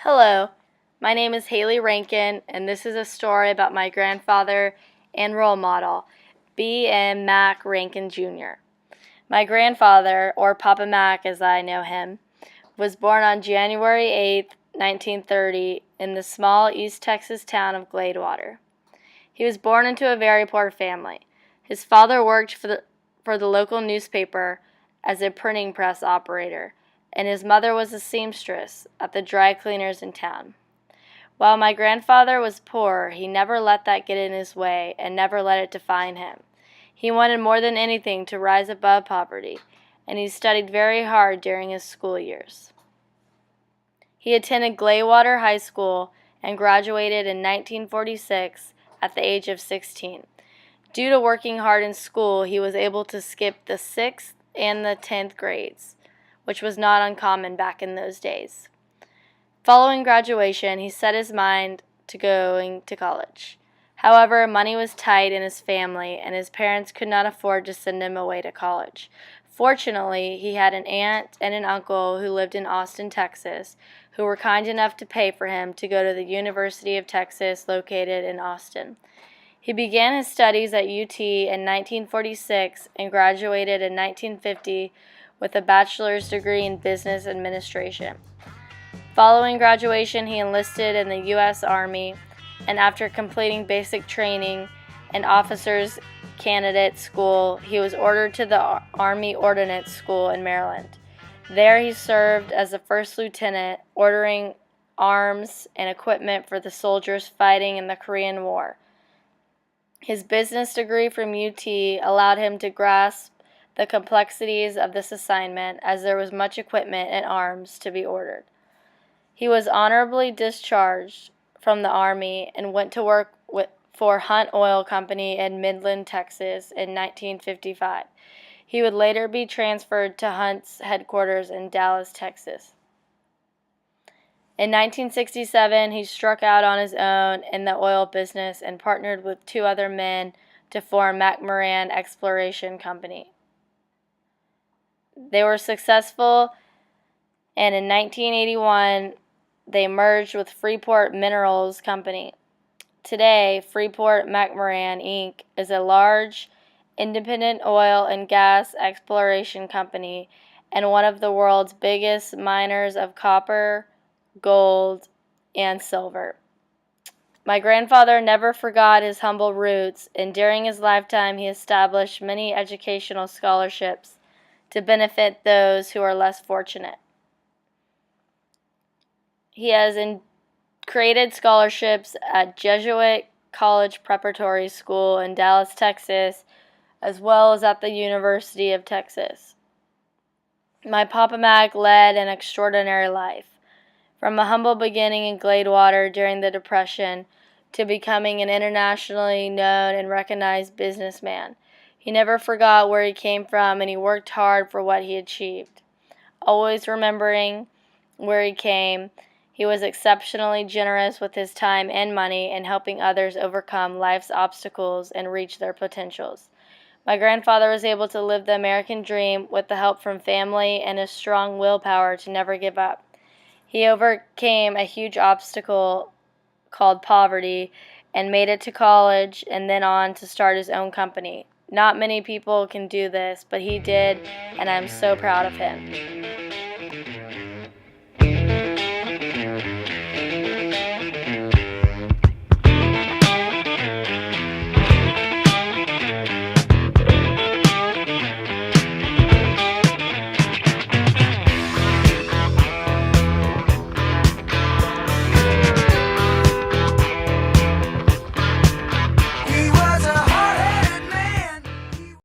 Hello, my name is Haley Rankin, and this is a story about my grandfather and role model, B.M. Mac Rankin Jr. My grandfather, or Papa Mac as I know him, was born on January 8, 1930, in the small East Texas town of Gladewater. He was born into a very poor family. His father worked for the local newspaper as a printing press operator, and his mother was a seamstress at the dry cleaners in town. While my grandfather was poor, he never let that get in his way and never let it define him. He wanted more than anything to rise above poverty, and he studied very hard during his school years. He attended Gladewater High School and graduated in 1946 at the age of 16. Due to working hard in school, he was able to skip the 6th and the 10th grades, which was not uncommon back in those days. Following graduation, he set his mind to going to college. However, money was tight in his family, and his parents could not afford to send him away to college. Fortunately, he had an aunt and an uncle who lived in Austin, Texas, who were kind enough to pay for him to go to the University of Texas located in Austin. He began his studies at UT in 1946 and graduated in 1950 with a bachelor's degree in business administration. Following graduation, he enlisted in the U.S. Army, and after completing basic training and officers candidate school, he was ordered to the Army Ordnance School in Maryland. There he served as a first lieutenant, ordering arms and equipment for the soldiers fighting in the Korean War. His business degree from UT allowed him to grasp the complexities of this assignment, as there was much equipment and arms to be ordered. He was honorably discharged from the Army and went to work for Hunt Oil Company in Midland, Texas in 1955. He would later be transferred to Hunt's headquarters in Dallas, Texas. In 1967, he struck out on his own in the oil business and partnered with two other men to form McMoran Exploration Company. They were successful, and in 1981, they merged with Freeport Minerals Company. Today, Freeport-McMoran, Inc. is a large, independent oil and gas exploration company and one of the world's biggest miners of copper, gold, and silver. My grandfather never forgot his humble roots, and during his lifetime he established many educational scholarships to benefit those who are less fortunate. He has created scholarships at Jesuit College Preparatory School in Dallas, Texas, as well as at the University of Texas. My Papa Mac led an extraordinary life, from a humble beginning in Gladewater during the Depression to becoming an internationally known and recognized businessman. He never forgot where he came from, and he worked hard for what he achieved. Always remembering where he came, he was exceptionally generous with his time and money in helping others overcome life's obstacles and reach their potentials. My grandfather was able to live the American dream with the help from family and a strong willpower to never give up. He overcame a huge obstacle called poverty and made it to college and then on to start his own company. Not many people can do this, but he did, and I'm so proud of him.